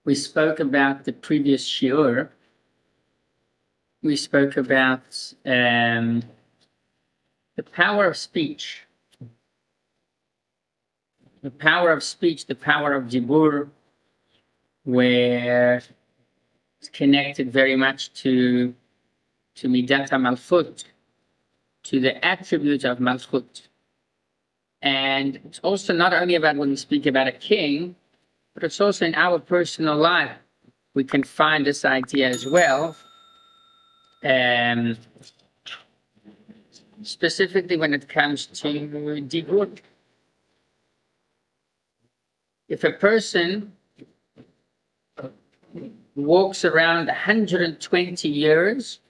We spoke about the previous shiur. We spoke about the power of speech. The power of speech, the power of dibur, where it's connected very much to midat malchut, to the attribute of malchut. And it's also not only about when we speak about a king, but it's also in our personal life. We can find this idea as well. Specifically when it comes to dibur. If a person walks around 120 years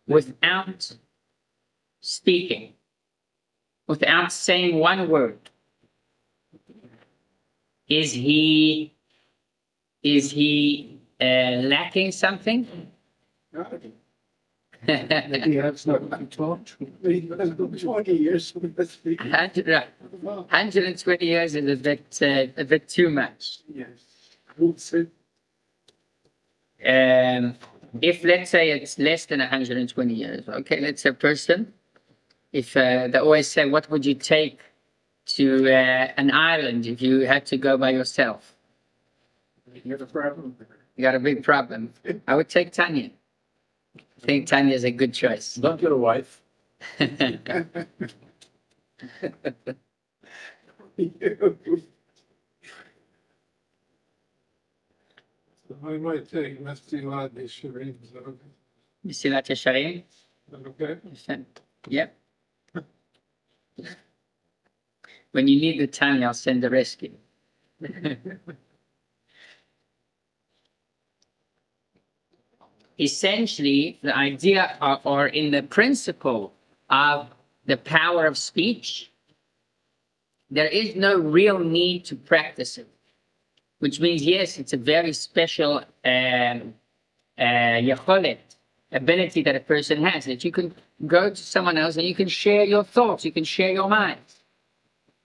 without speaking, without saying one word, is he lacking something? He has not talked. 20 years. 120 years is a bit too much. Yes. If let's say it's less than 120 years, okay, let's say a person, if they always say, what would you take to an island if you had to go by yourself? You have a problem. You got a big problem. I would take Tanya. I think Tanya is a good choice. Not your wife. I might take Mestilat Yesharim. Mesilat Yesharim? Okay. Yep. When you need the Tanya, I'll send the rescue. Essentially, the idea or in the principle of the power of speech, there is no real need to practice it. Which means, yes, it's a very special yacholet, ability that a person has, that you can go to someone else and you can share your thoughts, you can share your minds.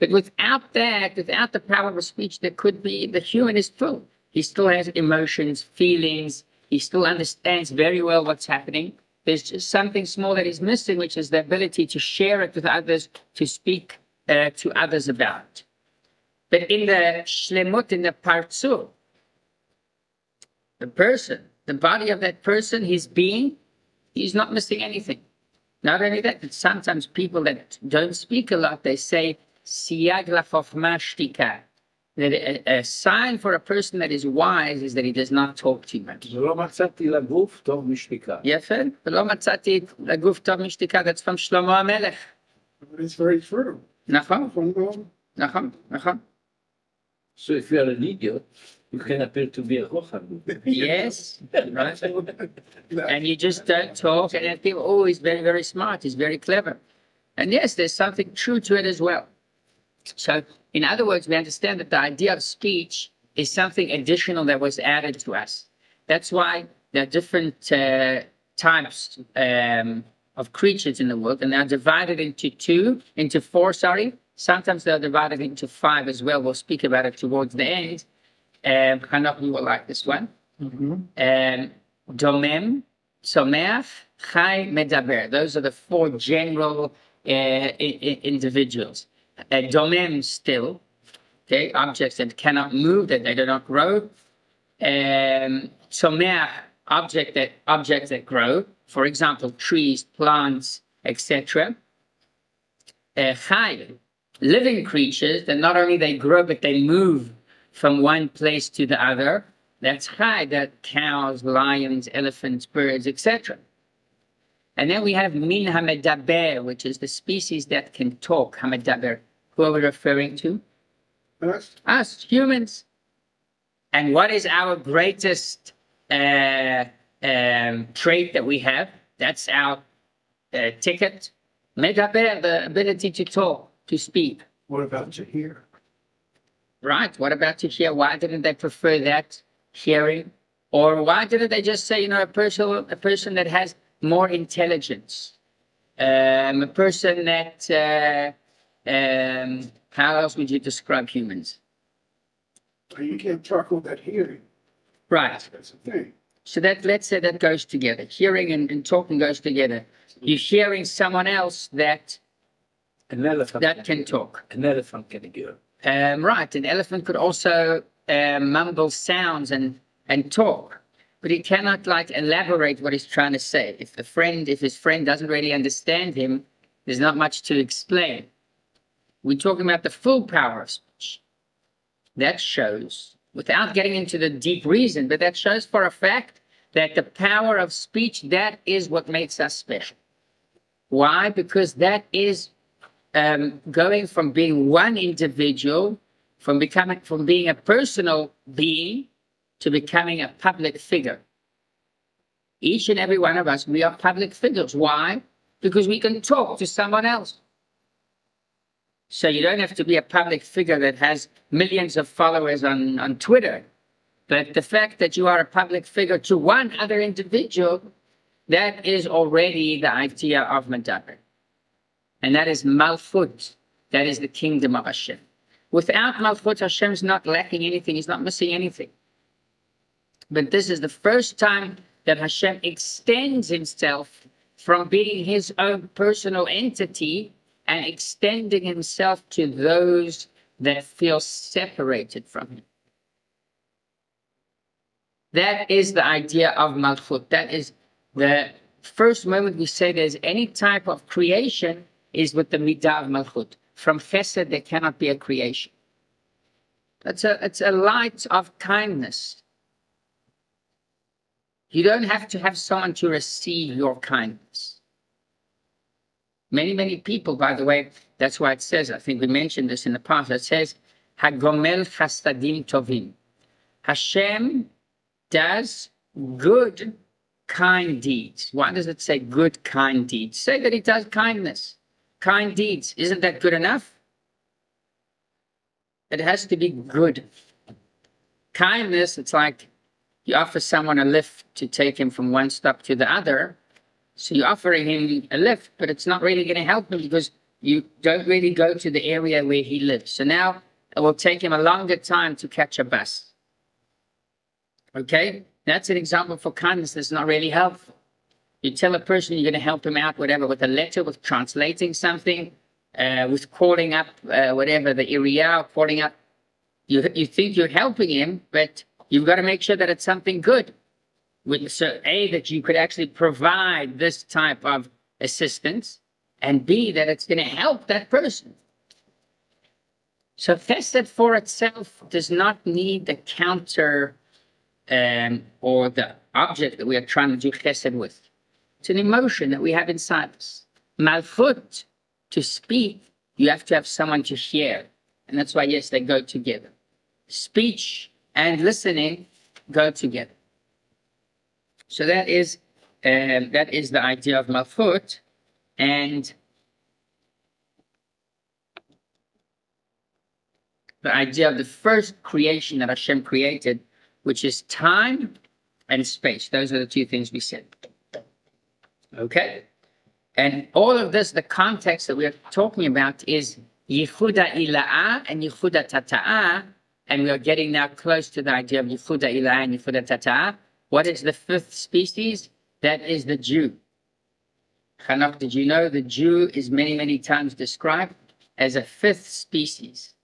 But without that, without the power of speech, there could be, the human is full. He still has emotions, feelings, he still understands very well what's happening. There's just something small that is missing, which is the ability to share it with others, to speak to others about it. But in the shlemut, in the partzur, the person, the body of that person, his being, he's not missing anything. Not only that, but sometimes people that don't speak a lot, they say, siyag lachokma shtika. That a sign for a person that is wise is that he does not talk too much. ולא מצאתי לגוף טוב משתיקה. יפה, ולא מצאתי לגוף טוב משתיקה, that's from Shlomo HaMelech. It's very true. נכון, נכון, נכון. So if you are an idiot, you can appear to be a chacham. Yes, right. And you just don't talk, and then people, oh, he's very, very smart, he's very clever. And yes, there's something true to it as well. So, in other words, we understand that the idea of speech is something additional that was added to us. That's why there are different types of creatures in the world, and they're divided into four, Sometimes they're divided into 5 as well. We'll speak about it towards the end. Hanoch, you will like this one. Domem, Someach, Chai, Medaber. Those are the 4 general individuals. Domem, still, okay, objects that cannot move, that they do not grow. Someach, objects that grow. For example, trees, plants, etc. Chai, living creatures that not only they grow, but they move from one place to the other. That's chai, that cows, lions, elephants, birds, etc. And then we have min hamedaber, which is the species that can talk, hamedaber. Who are we referring to? Us, humans. And what is our greatest trait that we have? That's our ticket. Medaber, the ability to talk, to speak. What about to hear? Right. What about to hear? Why didn't they prefer that hearing? Or why didn't they just say, a person that has more intelligence, a person that, how else would you describe humans? You can't talk without hearing. Right. That's the thing. So that, let's say that goes together. Hearing and talking goes together. You're hearing someone else that An elephant can talk. An elephant can hear. Right. An elephant could also mumble sounds and talk, but he cannot like elaborate what he's trying to say. If his friend doesn't really understand him, there's not much to explain. We're talking about the full power of speech. That shows, without getting into the deep reason, but that shows for a fact that the power of speech, that is what makes us special. Why? Because that is going from being one individual, from being a personal being to becoming a public figure. Each and every one of us, we are public figures. Why? Because we can talk to someone else. So you don't have to be a public figure that has millions of followers on Twitter. But the fact that you are a public figure to one other individual, that is already the idea of Madar. And that is Malchut. That is the kingdom of Hashem. Without Malchut, Hashem is not lacking anything. He's not missing anything. But this is the first time that Hashem extends himself from being his own personal entity and extending himself to those that feel separated from him. That is the idea of Malchut. That is the first moment we say there's any type of creation is with the midah of Malchut. From Chesed, there cannot be a creation. It's a light of kindness. You don't have to have someone to receive your kindness. Many people, by the way, that's why it says, I think we mentioned this in the past, it says, Hagomel chasadim tovim. Hashem does good, kind deeds. Why does it say good, kind deeds? Say that he does kindness, kind deeds. Isn't that good enough? It has to be good. Kindness, it's like you offer someone a lift to take him from one stop to the other. So you're offering him a lift, but it's not really going to help him because you don't really go to the area where he lives. So now it will take him a longer time to catch a bus. Okay? That's an example for kindness that's not really helpful. You tell a person you're going to help him out, whatever, with a letter, with translating something, with calling up, whatever, the area, calling up. You think you're helping him, but you've got to make sure that it's something good. So A, that you could actually provide this type of assistance, and B, that it's going to help that person. So Chesed for itself does not need the counter or the object that we are trying to do Chesed with. It's an emotion that we have inside us. Malchut, to speak, you have to have someone to hear. And that's why, yes, they go together. Speech and listening go together. So that is the idea of Malchut, and the idea of the first creation that Hashem created, which is time and space. Those are the two things we said. Okay? And all of this, the context that we are talking about is Yichuda Ila'ah and Yichuda Tata'ah, and we are getting now close to the idea of Yichuda Ila'ah and Yichuda Tata'ah. What is the fifth species? That is the Jew. Chanach, did you know the Jew is many times described as a fifth species?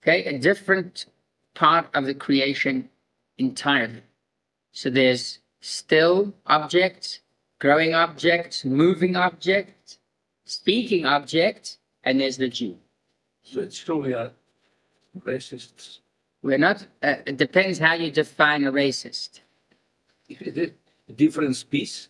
Okay, a different part of the creation entirely. So there's still objects, growing objects, moving objects, speaking objects, and there's the Jew. So it's true we are racists. We're not, it depends how you define a racist. Different species.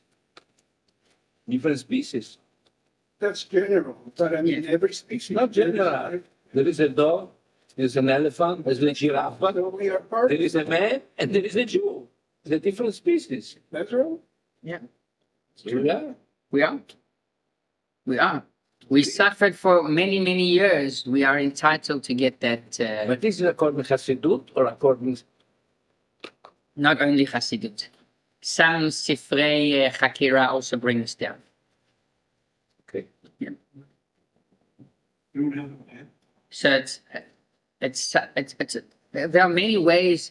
That's general, but I mean, every species. Not general. There is a dog, there's an elephant, there's a giraffe, We are part there is a man, and there is a Jew. They're different species. That's right. Yeah. Yeah. We are. We are. We suffered for many years. We are entitled to get that. But this is according to Hasidut or according... Not only Hasidut. Some Sifrei Chakira also bring us down. Okay. Yeah. You don't have a man. So there are many ways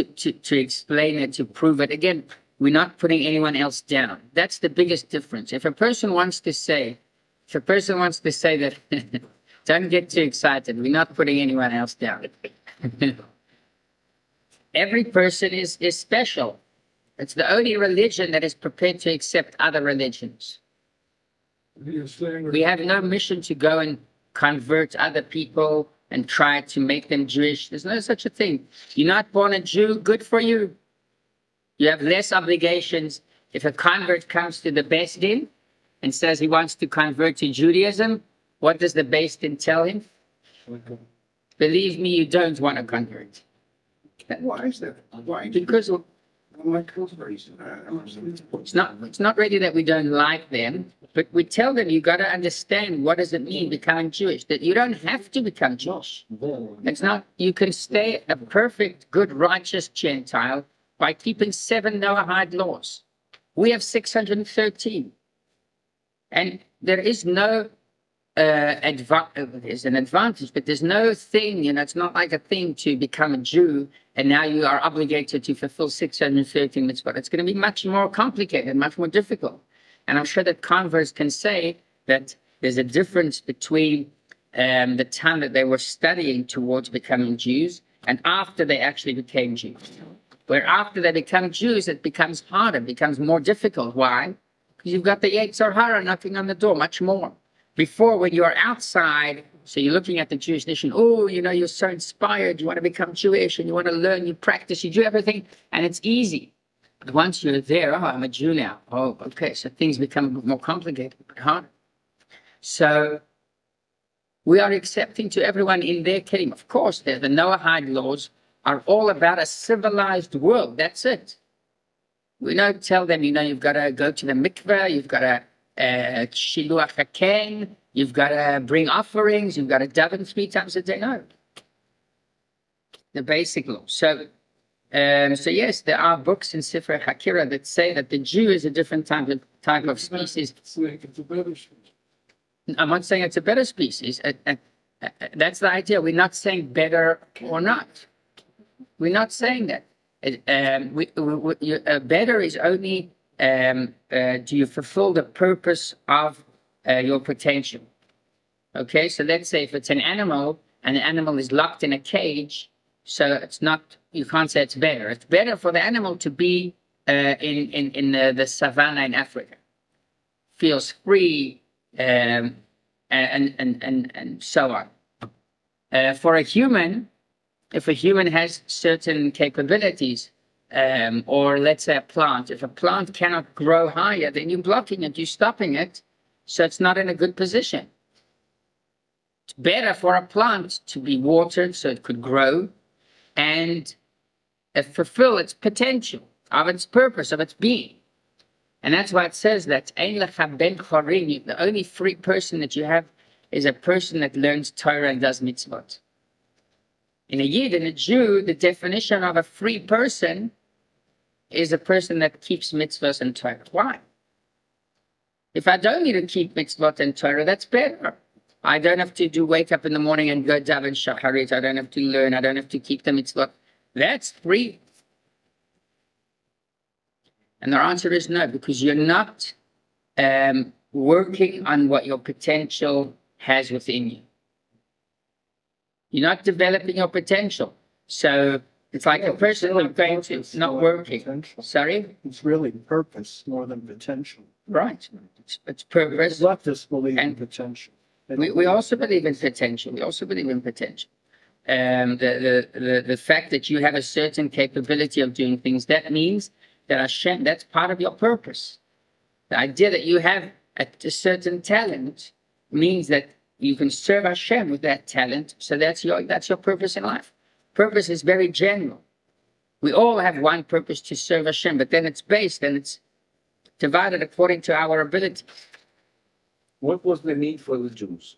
to explain it, to prove it. Again, we're not putting anyone else down. That's the biggest difference. If a person wants to say that, don't get too excited. We're not putting anyone else down. Every person is special. It's the only religion that is prepared to accept other religions. We have no mission to go and convert other people and try to make them Jewish. There's no such a thing. You're not born a Jew, good for you. You have less obligations. If a convert comes to the Beis Din and says he wants to convert to Judaism, what does the Beis Din tell him? Believe me, you don't want to convert. Why is that? Why? Because it's not really that we don't like them, but we tell them you got to understand what does it mean becoming Jewish. That you don't have to become Jewish. It's not. You can stay a perfect, good, righteous Gentile by keeping 7 NACHLAOT laws. We have 613, and there is no there's an advantage, but there's no thing. It's not like a thing to become a Jew and now you are obligated to fulfill 613 mitzvot. It's going to be much more complicated, much more difficult. And I'm sure that converts can say that there's a difference between the time that they were studying towards becoming Jews and after they actually became Jews. Where after they become Jews, it becomes harder, becomes more difficult. Why? Because you've got the Yetzer Hara knocking on the door much more. Before, when you're outside, so you're looking at the Jewish nation, oh, you're so inspired, you want to become Jewish, and you want to learn, you practice, you do everything, and it's easy. But once you're there, oh, I'm a Jew now. Oh, okay, so things become more complicated, but harder. So we are accepting to everyone in their kingdom. Of course, the NACHLAOT laws are all about a civilized world. That's it. We don't tell them, you've got to go to the mikveh, you've got to shiluach haken, you've got to bring offerings, you've got to daven 3 times a day. No. The basic law. So yes, there are books in Sefer Hakira that say that the Jew is a different type of species. I'm not saying it's a better species. That's the idea. We're not saying better or not. We're not saying that. Better is only do you fulfill the purpose of your potential. Okay, so let's say if it's an animal and the animal is locked in a cage, so it's not, you can't say it's better. It's better for the animal to be in the savannah in Africa. Feels free and so on. For a human, if a human has certain capabilities, or let's say a plant, if a plant cannot grow higher, then you're blocking it, you're stopping it, so it's not in a good position. It's better for a plant to be watered so it could grow and fulfill its potential, of its purpose, of its being. And that's why it says that the only free person that you have is a person that learns Torah and does mitzvot. In a Yid, in a Jew, the definition of a free person is a person that keeps mitzvahs and Torah. Why? If I don't need to keep mitzvot and Torah, that's better. I don't have to wake up in the morning and go daven shacharit. I don't have to learn. I don't have to keep the mitzvot. That's free. And the answer is no, because you're not working on what your potential has within you. You're not developing your potential. So it's like a person who's going to not working. Potential. Sorry? It's really purpose more than potential. Right. It's purpose. Leftists believe in And potential. we also believe in potential. We also believe in potential. The fact that you have a certain capability of doing things, that means that Hashem, that's part of your purpose. The idea that you have a certain talent means that you can serve Hashem with that talent, so that's your purpose in life. Purpose is very general. We all have one purpose, to serve Hashem, but then it's based and it's divided according to our ability. What was the need for the Jews?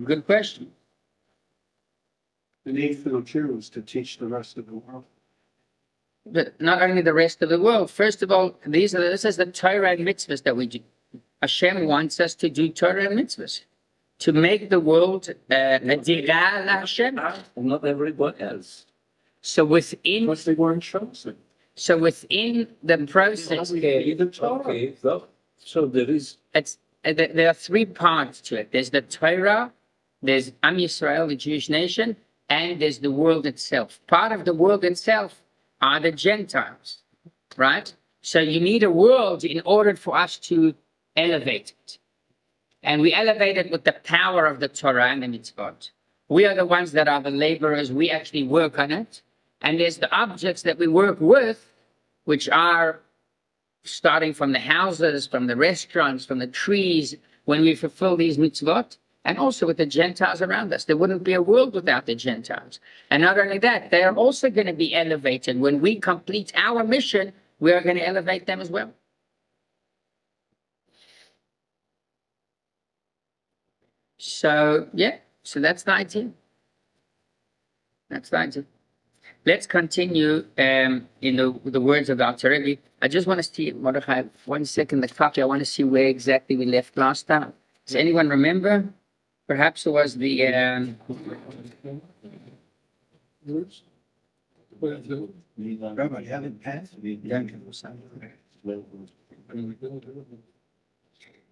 Good question. The need for the Jews to teach the rest of the world. But not only the rest of the world. First of all, this is the Torah and mitzvahs that we do. Hashem wants us to do Torah and mitzvahs. to make the world a dira Hashem. Not everyone else. So within, Because they weren't chosen. so within the process, Okay. So there is. there are three parts to it. There's the Torah, there's Am Yisrael, the Jewish nation, and there's the world itself. Part of the world itself are the Gentiles, right? So you need a world in order for us to elevate it. And we elevate it with the power of the Torah and the mitzvot. We are the ones that are the laborers. We actually work on it. And there's the objects that we work with, which are starting from the houses, from the restaurants, from the trees, when we fulfill these mitzvot, and also with the Gentiles around us. There wouldn't be a world without the Gentiles. And not only that, they are also going to be elevated. When we complete our mission, we are going to elevate them as well. So, yeah, so that's the idea. That's the idea. Let's continue in the words of Dr. Rabbi. I just want to see, Mordechai, 1 second, the copy. I want to see where exactly we left last time. Does anyone remember? Perhaps it was the... Rabbi, you haven't passed?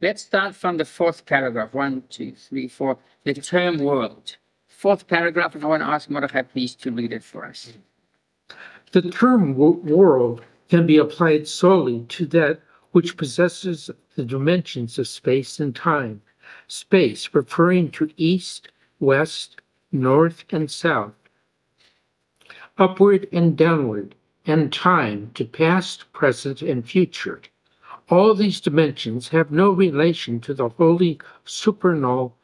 Let's start from the fourth paragraph. 1, 2, 3, 4. The term world. Fourth paragraph, and I want to ask Mordechai, please, to read it for us. The term world can be applied solely to that which possesses the dimensions of space and time. Space referring to east, west, north, and south, upward and downward, and time to past, present, and future. All these dimensions have no relation to the holy supernal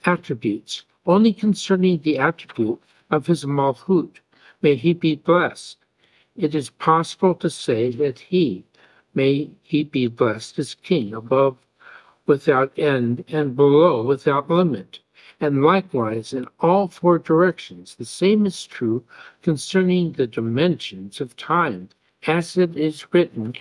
attributes, only concerning the attribute of his Malchut. May he be blessed. It is possible to say that may he be blessed as king, above without end and below without limit. And likewise in all four directions, the same is true concerning the dimensions of time, as it is written,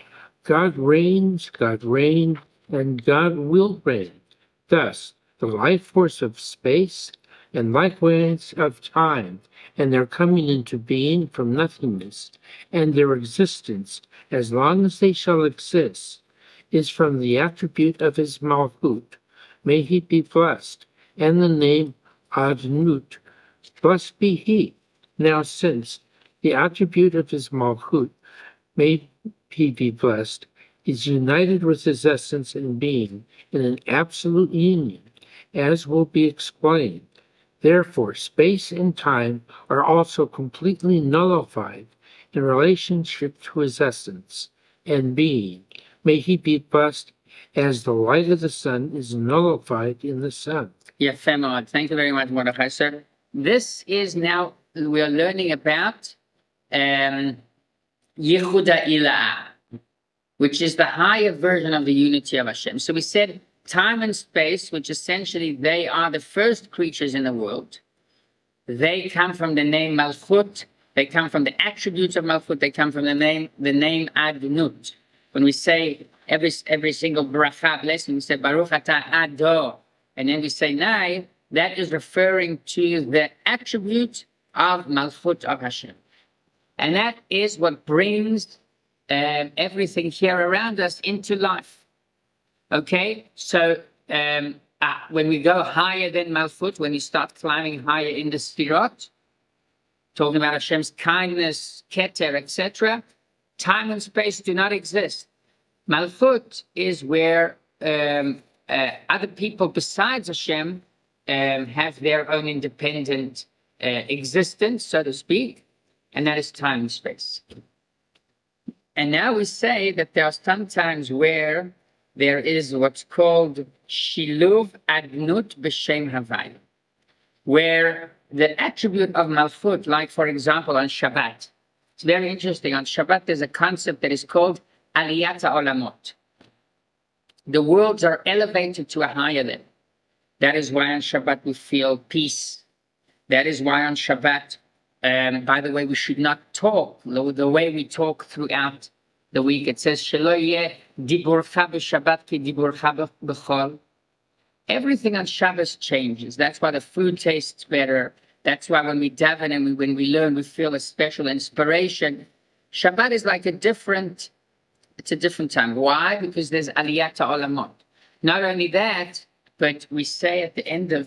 God reigns, and God will reign. Thus, the life force of space and likewise of time, and their coming into being from nothingness, and their existence, as long as they shall exist, is from the attribute of his Malchut. May he be blessed, and the name Adnut, blessed be he. Now since the attribute of his Malchut, may he be blessed, is united with his essence and being in an absolute union, as will be explained. Therefore, space and time are also completely nullified in relationship to his essence and being. May he be blessed as the light of the sun is nullified in the sun. Yeah, Femod. Thank you very much, Mordechai. So this is now, we are learning about Yichud HaIlah, which is the higher version of the unity of Hashem. So we said time and space, which essentially they are the first creatures in the world. They come from the name Malchut. They come from the attributes of Malchut. They come from the name Adnut. When we say every single bracha blessing, we say Baruch Atah Ador, and then we say Nai, that is referring to the attribute of Malchut of Hashem. And that is what brings everything here around us into life. Okay, so when we go higher than Malchut, when you start climbing higher in the Sfirot, talking about Hashem's kindness, Keter, etc., time and space do not exist. Malchut is where other people besides Hashem have their own independent existence, so to speak, and that is time and space. And now we say that there are some times where there is what's called Shiluv Adnut B'Shem Havai, where the attribute of Malchut, like for example on Shabbat, it's very interesting. On Shabbat there's a concept that is called Aliyat HaOlamot. The worlds are elevated to a higher level. That is why on Shabbat we feel peace. That is why on Shabbat, by the way, we should not talk the way we talk throughout the week. It says, Shelo yeh diburcha b'Shabbat ki diburcha b'chol. everything on Shabbos changes. That's why the food tastes better. That's why when we daven and when we learn, we feel a special inspiration. Shabbat is like it's a different time. Why? Because there's Aliyat Olamot. Not only that, but we say at the end of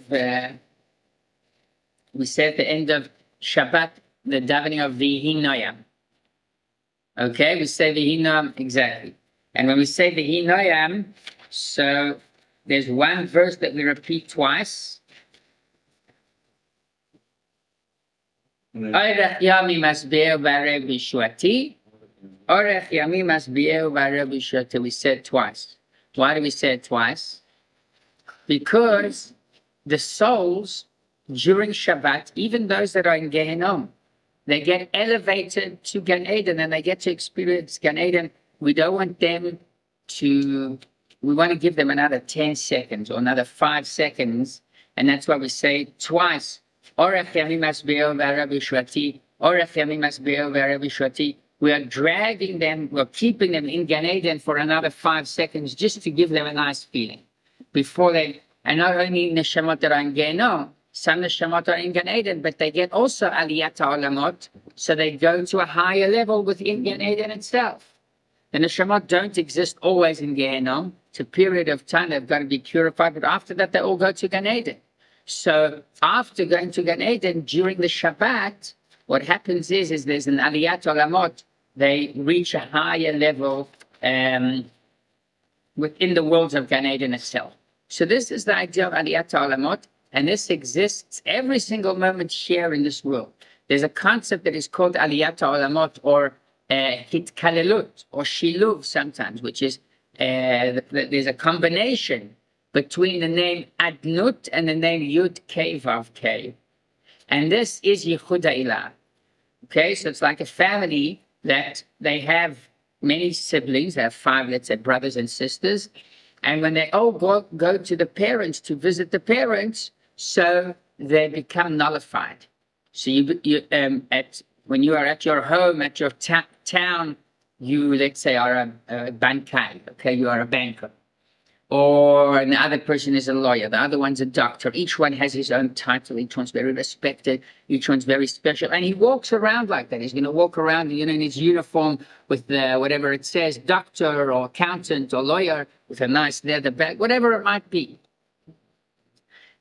Shabbat, the davening of Vihi Noyam. Okay, we say Vihi Noyam, exactly. And when we say Vihi Noyam, so there's one verse that we repeat twice. Orech Yami Masbeh Vare Bishuati. Orech Yami Masbeh Vare Bishuati. We said twice. Why do we say it twice? Because the souls during Shabbat, even those that are in Gehenom, they get elevated to Gan Eden and they get to experience Gan Eden. We don't want them to, we want to give them another 10 seconds or another 5 seconds. And that's why we say twice, Orech Yamim Asbeo V'Arabi Shwati, Orech Yamim Asbeo V'Arabi Shwati. We are dragging them, we're keeping them in Gan Eden for another 5 seconds just to give them a nice feeling. Before they, and not only Neshamot that are in Gehenom, some Neshamot are in Gan Eden, but they get also Aliyat Olamot, so they go to a higher level within Gan Eden itself. The Neshamot don't exist always in Gehenom. It's a period of time they've got to be purified, but after that they all go to Gan Eden. So after going to Gan Eden, during the Shabbat, what happens is there's an Aliyat Olamot. They reach a higher level within the worlds of Gan Eden itself. So this is the idea of Aliyat Olamot, and this exists every single moment here in this world. There's a concept that is called Aliyat Olamot, or Hitkalelut, or Shiluv sometimes, which is there's a combination between the name Adnut and the name Yud Kei Vav Kei. And this is Yichud Ilah. Okay, so it's like a family that they have many siblings. They have 5, let's say, brothers and sisters. And when they all go to the parents to visit the parents, so they become nullified. So when you are at your home, at your town, you, let's say, are a banker, okay? You are a banker. Or another person is a lawyer, the other one's a doctor. Each one has his own title. Each one's very respected. Each one's very special. And he walks around like that. He's going to walk around, in his uniform with whatever it says, doctor or accountant or lawyer, with a nice leather bag, whatever it might be.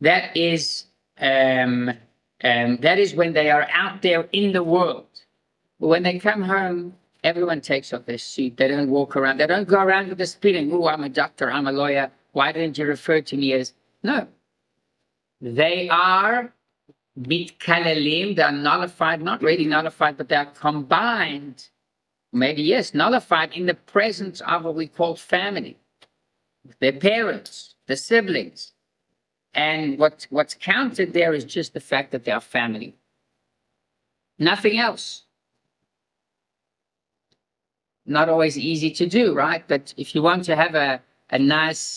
That is when they are out there in the world. But when they come home, everyone takes off their suit. They don't walk around. They don't go around with this feeling, oh, I'm a doctor, I'm a lawyer. Why didn't you refer to me as? No. They are mitkalelim. They are nullified, not really nullified, but they are combined. Maybe, yes, nullified in the presence of what we call family. Their parents, the siblings. And what's counted there is just the fact that they are family. Nothing else. Not always easy to do, right? But if you want to have a nice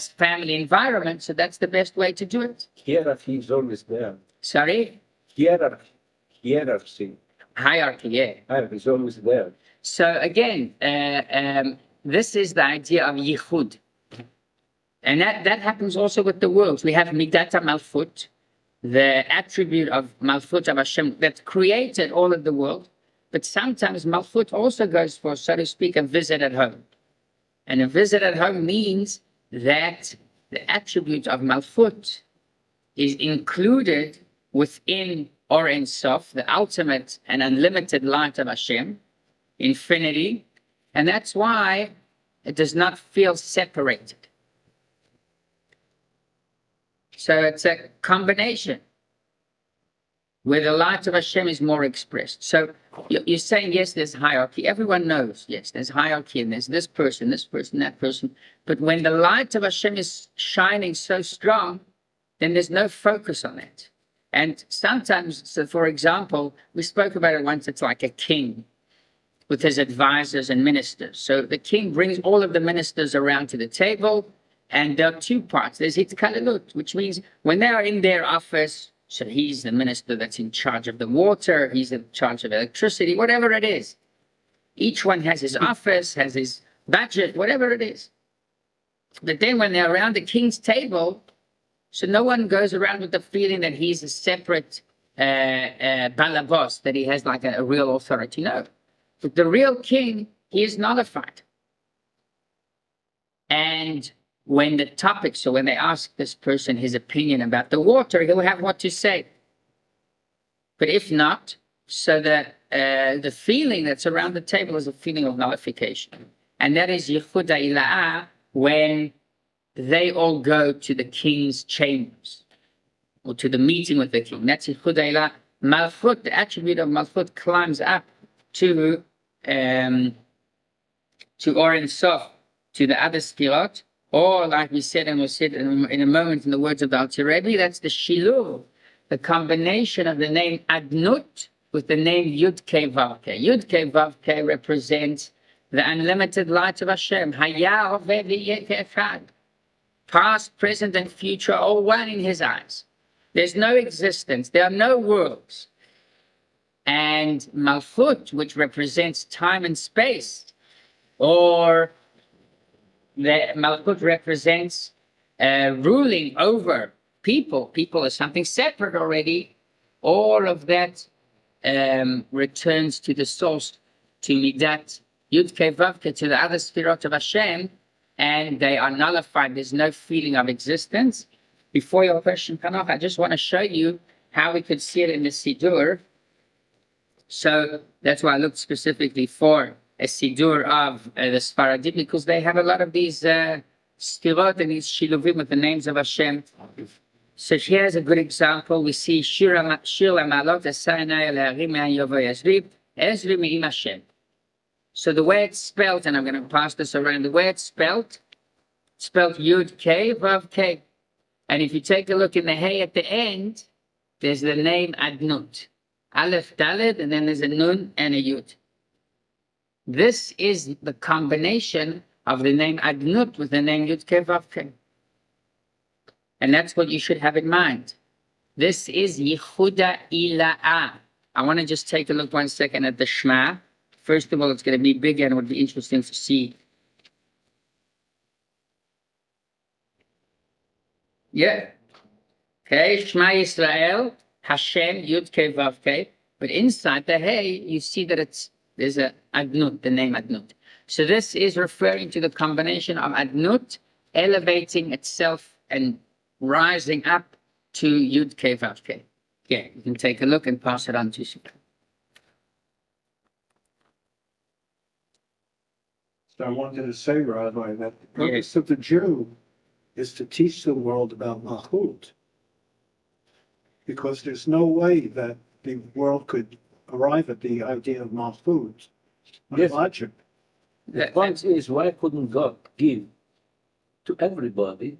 family environment, so that's the best way to do it. Hierarchy is always there. Sorry? Hierarchy. Hierarchy, yeah. Hierarchy is always there. So again, this is the idea of yichud. And that happens also with the worlds. We have Midat Malchut, the attribute of Malchut of Hashem that created all of the world. But sometimes Malchut also goes for, so to speak, a visit at home. And a visit at home means that the attribute of Malchut is included within Or Ein Sof, the ultimate and unlimited light of Hashem, infinity. And that's why it does not feel separated. So it's a combination where the light of Hashem is more expressed. So you're saying, yes, there's hierarchy. Everyone knows, yes, there's hierarchy and there's this person, that person. But when the light of Hashem is shining so strong, then there's no focus on it. And sometimes, so for example, we spoke about it once, it's like a king with his advisors and ministers. So the king brings all of the ministers around to the table, and there are 2 parts. There's Hitkalelut, which means when they are in their office, so he's the minister that's in charge of the water, he's in charge of electricity, whatever it is. Each one has his office, has his budget, whatever it is. But then when they're around the king's table, so no one goes around with the feeling that he's a separate balabos, that he has like a real authority. No. But the real king, he is nullified. And when the topic, so when they ask this person his opinion about the water, he'll have what to say. But if not, so that the feeling that's around the table is a feeling of nullification. And that is Yichud HaEmunah, when they all go to the king's chambers, or to the meeting with the king. That's Yichud HaEmunah. Malchut, the attribute of Malchut, climbs up to Or Sof, to the other Sfirot, or like we said, and we'll see it in a moment in the words of the Alter Rebbe, that's the Shiluv, the combination of the name Adnut with the name Yud Kei Vav Kei. Yud Kei Vav Kei represents the unlimited light of Hashem. Hayah Hoveh V'yeh Echad. Past, present, and future are all one in his eyes. There's no existence. There are no worlds. And Malchut, which represents time and space, or the Malchut represents ruling over people. People are something separate already. All of that returns to the source, to Midat Yud Kei Vav Kei, to the other Sfirot of Hashem, and they are nullified. There's no feeling of existence. Before your question, Hanoch, I just want to show you how we could see it in the Siddur. So that's why I looked specifically for a Siddur of the Sfaradim, because they have a lot of these Sfirot and these Shiluvim with the names of Hashem. So here's a good example. We see Shir HaMalot, Esayanai Le'arim Me'ayov Yasrib, Ezri Me'im Hashem. So the way it's spelled, and I'm going to pass this around, the way it's spelled Yud Kei Vav Kei. And if you take a look in the Hey at the end, there's the name Adnut. Aleph Dalet, and then there's a Nun and a Yud. This is the combination of the name Adnut with the name Yud Kei Vav Kei. And that's what you should have in mind. This is Yichud HaEmunah. I want to just take a look 1 second at the Shema. First of all, it's going to be bigger and it would be interesting to see. Yeah. Okay, Shema Yisrael, Hashem, Yud Kei Vav Kei. But inside the Hey, you see that there's a Adnut, the name Adnut. So this is referring to the combination of Adnut elevating itself and rising up to Yud Kei Vav Kei. Yeah, you can take a look and pass it on to Shema. So I wanted to say, Rabbi, that the purpose of the Jew is to teach the world about Malchut. Because there's no way that the world could arrive at the idea of Malchut. Yes. Logic. The point is, why couldn't God give to everybody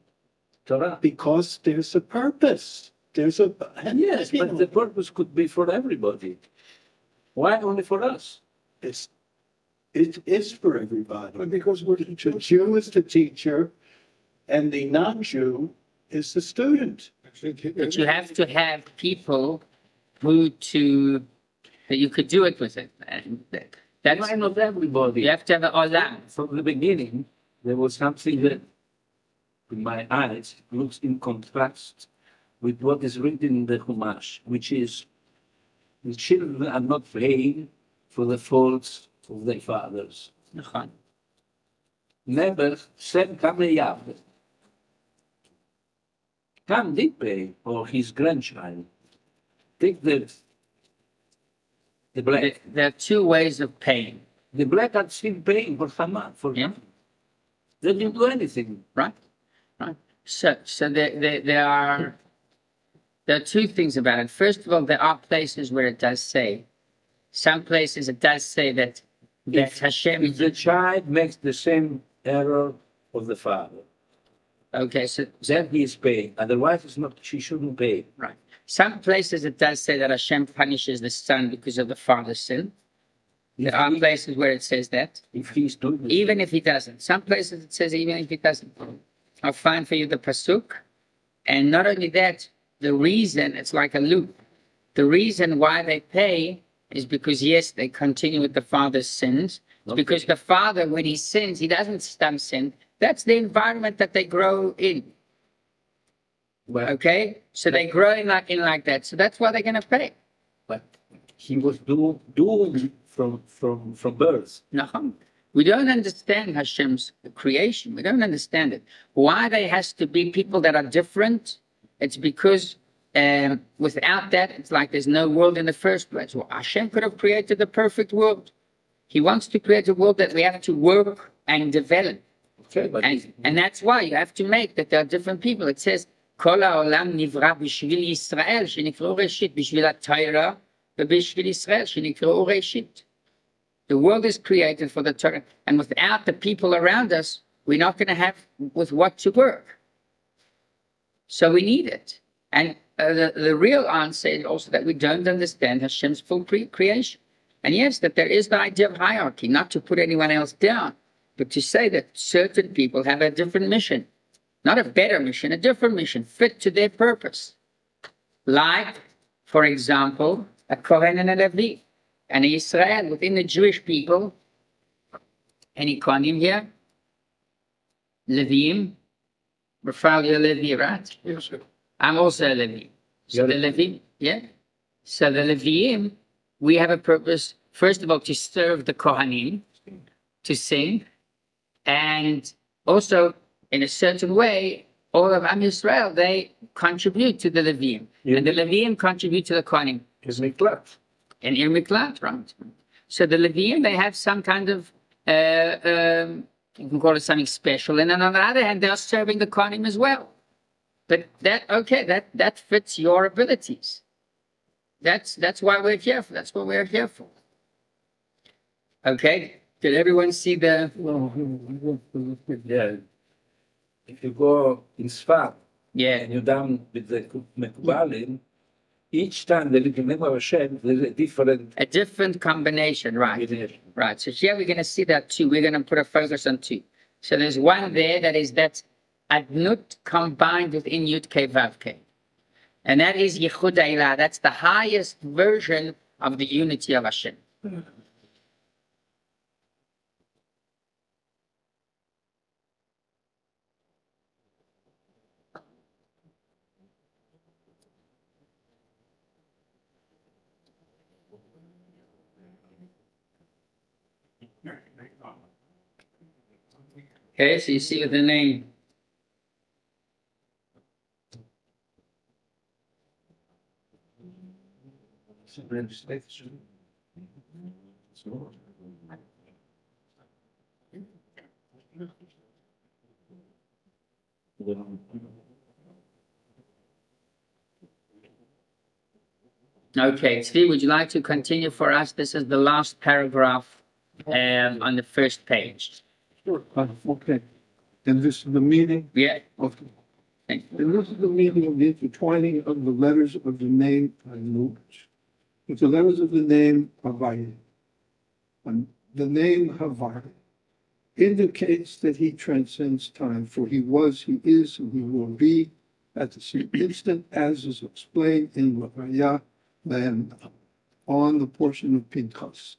Torah? Because there's a purpose. There's a... Yes, but the purpose could be for everybody. Why only for us? It is for everybody. Because the Jew is the teacher and the non-Jew is the student. But you have to have people that you could do it with it. And that's Why not everybody? you have to have an olam. From the beginning, there was something that, in my eyes, looks in contrast with what is written in the Chumash, which is the children are not paying for the faults of their fathers. Never said Kameyav. Kam did pay for his grandchild. Take the black. There are two ways of paying, The black are still paying for Haman, for Yeah. him. They didn't do anything. right? Right. So there are two things about it. First of all, there are places where it does say. Some places it does say that Hashem. If the child makes the same error of the father, Okay, so then he is paying. Otherwise, she shouldn't pay. right. Some places it does say that Hashem punishes the son because of the father's sin. There are places where it says that, If he's doing this, even if he doesn't. Some places it says even if he doesn't. I'll find for you the pasuk, and not only that, the reason it's like a loop. The reason why they pay is because yes, they continue with the father's sins. It's because the father, when he sins, he doesn't stum sin. That's the environment that they grow in. But, Okay? So they grow in like that. So that's why they're going to pay. but he was doomed from birth. No. We don't understand Hashem's creation. We don't understand it. Why there has to be people that are different? It's because without that, it's like there's no world in the first place. Well, Hashem could have created the perfect world. He wants to create a world that we have to work and develop. Okay, but And that's why you have to make that there are different people. It says, כל העולם נברא בשביל ישראל, שנקראו ראשית, בשביל התורה, ובשביל ישראל, שנקראו ראשית. The world is created for the Torah, and without the people around us, we're not going to have with what to work. So we need it. And the real answer is also that we don't understand Hashem's full creation. And yes, that there is the idea of hierarchy, not to put anyone else down, but to say that certain people have a different mission. Not a better mission, a different mission, fit to their purpose. Like, for example, a Kohen and a Levi. And Israel, within the Jewish people, any Kohanim here? Leviim? Rafael, you're a Levi, right? Yes, sir. I'm also a Levi. So the Levi, yeah? So the Leviim, we have a purpose, first of all, to serve the Kohanim, to sing, and also, in a certain way, all of Am Yisrael, they contribute to the Leviim. Yeah. And the Leviim contribute to the Kohanim. it's NACHLAOT. And NACHLAOT, right? So the Leviim, they have some kind of, you can call it something special. And then on the other hand, they are serving the Kohanim as well. But that fits your abilities. That's why we're here for. That's what we're here for. Okay? Did everyone see the... Yeah. If you go in Sfat, Yeah. and you're down with the Mekubalim, each time they look in the name of Hashem, there's a different A different combination, right? combination. Right. So here we're going to see that too. We're going to put a focus on two. So there's one there that's Adnut combined within Yud K Vav K. And that is Yichud Eilah. That's the highest version of the unity of Hashem. Okay, so you see with the name. Okay, Tzvi, would you like to continue for us? This is the last paragraph on the first page. Sure. Okay. And this is the meaning? Yeah. Okay. Thank you. And this is the meaning of the intertwining of the letters of the name Anut with the letters of the name Havaya. And the name Havaya indicates that he transcends time, for he was, he is, and he will be at the same instant, as is explained in Levi and on the portion of Pinchas.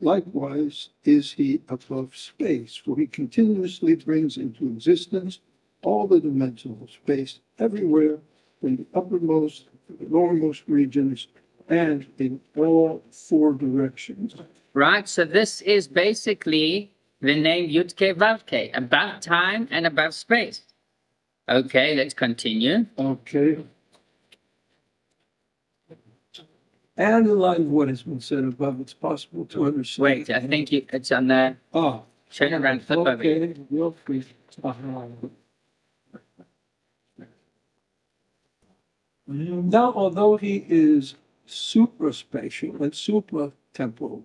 Likewise is he above space, for he continuously brings into existence all the dimensions of space everywhere, from the uppermost to the lowermost regions, and in all four directions. Right, so this is basically the name Yud K Vav K, about time and about space. Okay, let's continue. Okay. And in light of what has been said above, it's possible to understand. Wait, I think it's on the... Ah, Turn around, flip over. okay, real quick. Now, although he is supraspatial and supra-temporal,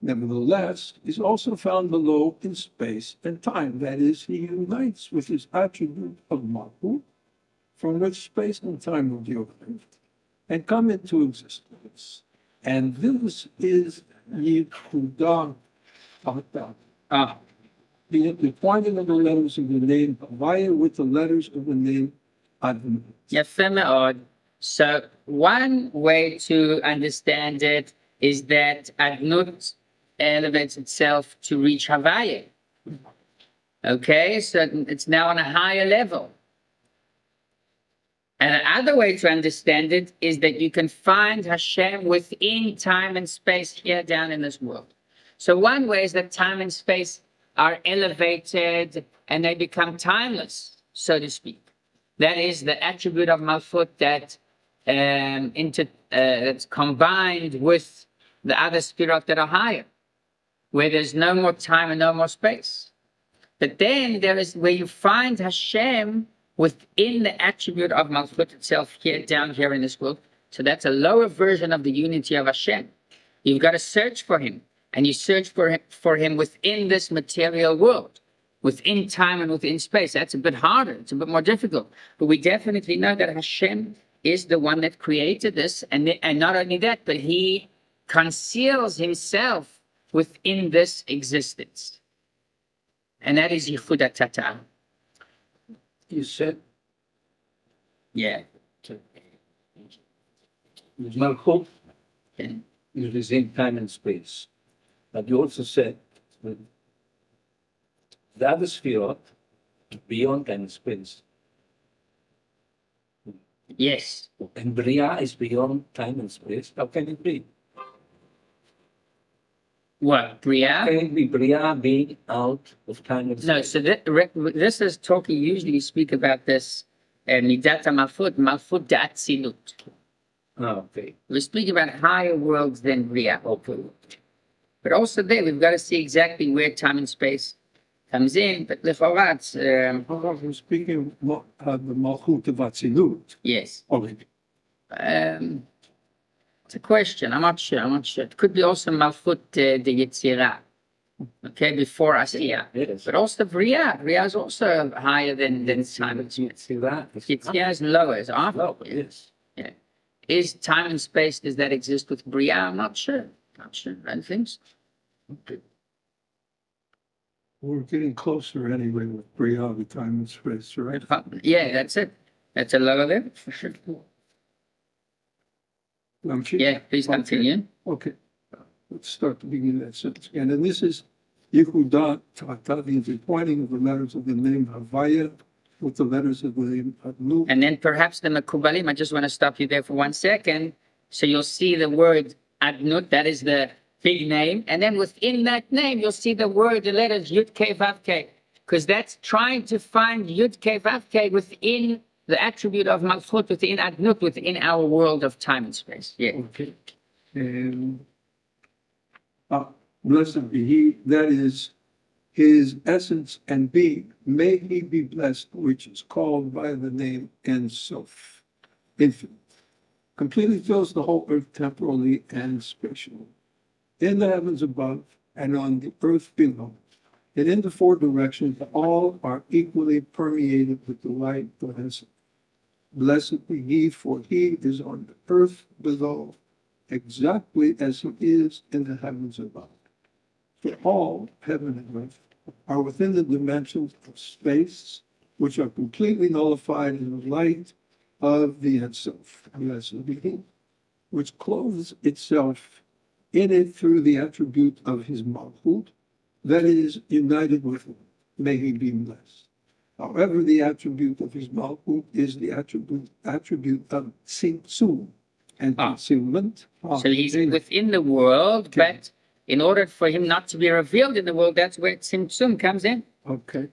nevertheless, is also found below in space and time. That is, he unites with his attribute of Malchut, from which space and time are derived, and come into existence. And this is Yichudah Hata. Ah, The intertwining of the letters of the name Havaya with the letters of the name Adonai. Yafeh me'od. So one way to understand it is that Adnut elevates itself to reach Havaya. Okay, so it's now on a higher level. And another way to understand it is that you can find Hashem within time and space here down in this world. So one way is that time and space are elevated and they become timeless, so to speak. That is the attribute of Malchut that that's combined with the other spirit that are higher, where there's no more time and no more space. But then there is where you find Hashem within the attribute of Malchut itself down here in this world. So that's a lower version of the unity of Hashem. You've got to search for him, and you search for him within this material world, within time and within space. That's a bit harder. It's a bit more difficult. But we definitely know that Hashem is the one that created this, and not only that, but he conceals himself within this existence. And that is Yichud HaTata. You said, Yeah. Malchut Okay. is within time and space. But you also said that the other sphere beyond time and space. Yes. And Bria is beyond time and space. How can it be? What? Bria? Can it be Bria being out of time and space? No, so this is talking, usually we speak about this, Midat HaMalchut, Malchut Da'atzilut. Okay. We speak about higher worlds than Bria. Okay. But also there, we've got to see exactly where time and space comes in. But Lecharat, I'm speaking of the Malchut of Atzilut. yes. Already. It's a question. I'm not sure. It could be also Malchut de Yetzirah. Okay, before Asiyah. Yes. But also Bria. Bria is also higher than time. See that? Yetzirah is lower. It's after. No, yes. Yeah. Is time and space, does that exist with Bria? I'm not sure. I don't think so. Okay. We're getting closer anyway with Bria, the time and space, right? Yeah, that's it. That's a lower level for sure. Yeah, please continue. Okay. Let's start the beginning of that sentence again. And this is Yehuda Tata, the intertwining of the letters of the name Havaya with the letters of the name Adnu. And then perhaps the Mekubalim, I just want to stop you there for 1 second. So you'll see the word Adnut, that is the big name. And then within that name, you'll see the word, the letters Yud Kei Vav Kei. Because that's trying to find Yud Kei Vav Kei within the attribute of Malchut, within Adnut, within our world of time and space. Yeah. Okay. And blessed be he, that is his essence and being. May he be blessed, which is called by the name En Sof, infinite. Completely fills the whole earth temporally and spatially. In the heavens above and on the earth below, and in the four directions, all are equally permeated with the light of Himself. Blessed be he, for he is on the earth below, exactly as he is in the heavens above. For all, heaven and earth, are within the dimensions of space, which are completely nullified in the light of the Ensof, blessed be he, which clothes itself in it through the attribute of his Malchut, that is united with him. May he be blessed. However, the attribute of his Malchut is the attribute of Tzimtzum and concealment. So he's within the world, but in order for him not to be revealed in the world, that's where Tzimtzum comes in. Okay.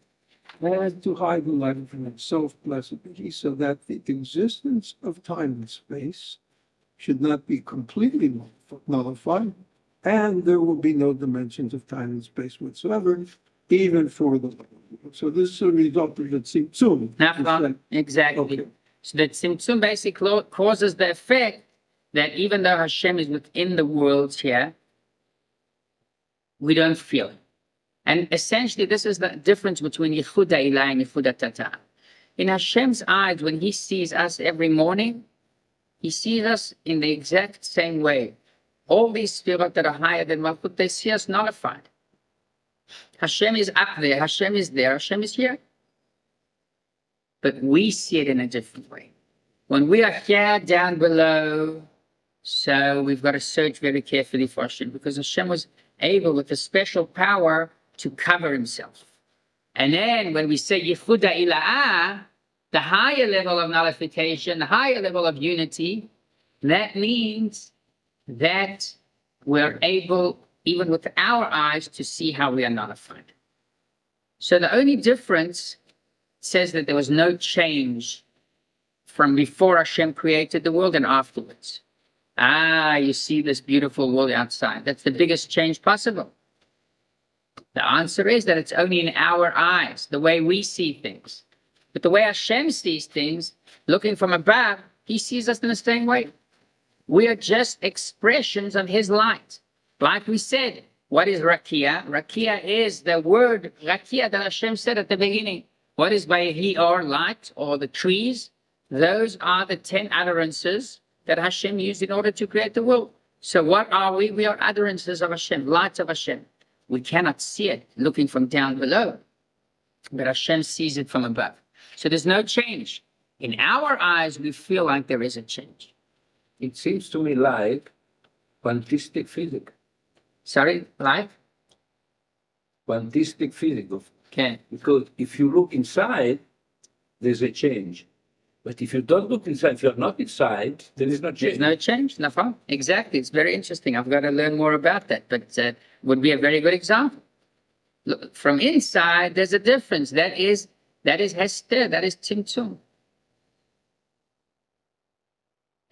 And to hide the light from himself, blessed be he, so that the existence of time and space should not be completely nullified, and there will be no dimensions of time and space whatsoever, even for the Lord. So this is a result of the Tzimtzum. Exactly. Okay. So the Tzimtzum basically causes the effect that even though Hashem is within the worlds here, we don't feel it. And essentially, this is the difference between Yichud HaIlah and Yichud HaTata. In Hashem's eyes, when He sees us every morning, He sees us in the exact same way. All these spirits that are higher than Malchut, they see us nullified. Hashem is up there, Hashem is there, Hashem is here. But we see it in a different way. When we are here down below, so we've got to search very carefully for Hashem, because Hashem was able with a special power to cover Himself. And then when we say Yichuda Ila'ah, the higher level of nullification, the higher level of unity, that means that we're able, even with our eyes, to see how we are nullified. So the only difference says that there was no change from before Hashem created the world and afterwards. You see this beautiful world outside. That's the biggest change possible. The answer is that it's only in our eyes, the way we see things. But the way Hashem sees things, looking from above, he sees us in the same way. We are just expressions of his light. Like we said, what is Rakia? Rakia is the word Rakia that Hashem said at the beginning. What is Vayehi or light, or the trees? Those are the 10 utterances that Hashem used in order to create the world. So what are we? We are utterances of Hashem, lights of Hashem. We cannot see it looking from down below, but Hashem sees it from above. So there's no change. In our eyes, we feel like there is a change. It seems to me like quantistic physics. Sorry, like? Quantistic physics. Okay. Because if you look inside, there's a change. But if you don't look inside, if you're not inside, there is no change. There's no change, no problem. Exactly. It's very interesting. I've got to learn more about that, but would be a very good example. Look, from inside, there's a difference. That is Hester, that is Tzimtzum.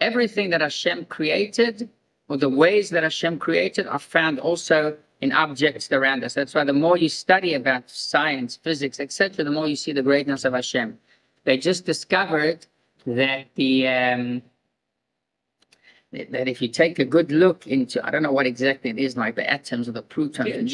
Everything that Hashem created, or the ways that Hashem created, are found also in objects around us. That's why the more you study about science, physics, etc., the more you see the greatness of Hashem. They just discovered that that if you take a good look into, I don't know what exactly it is, like the atoms or the protons,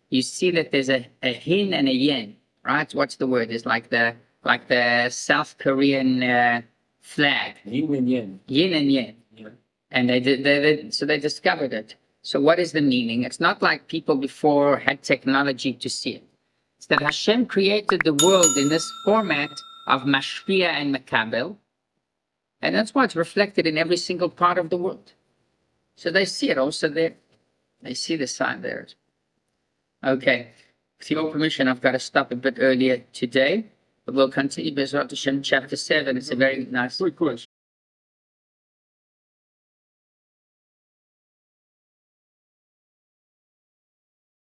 you see that there's a yin and a yang, right? What's the word? It's like the South Korean flag. Yin and yang. Yin and yang. Yeah. And so they discovered it. So what is the meaning? It's not like people before had technology to see it. It's that Hashem created the world in this format of mashpia and makabel, and that's why it's reflected in every single part of the world. So they see it also there. They see the sign there. Okay, with your permission, I've got to stop a bit earlier today, but we'll continue Bezrat Hashem chapter 7. It's a very nice. Quick question.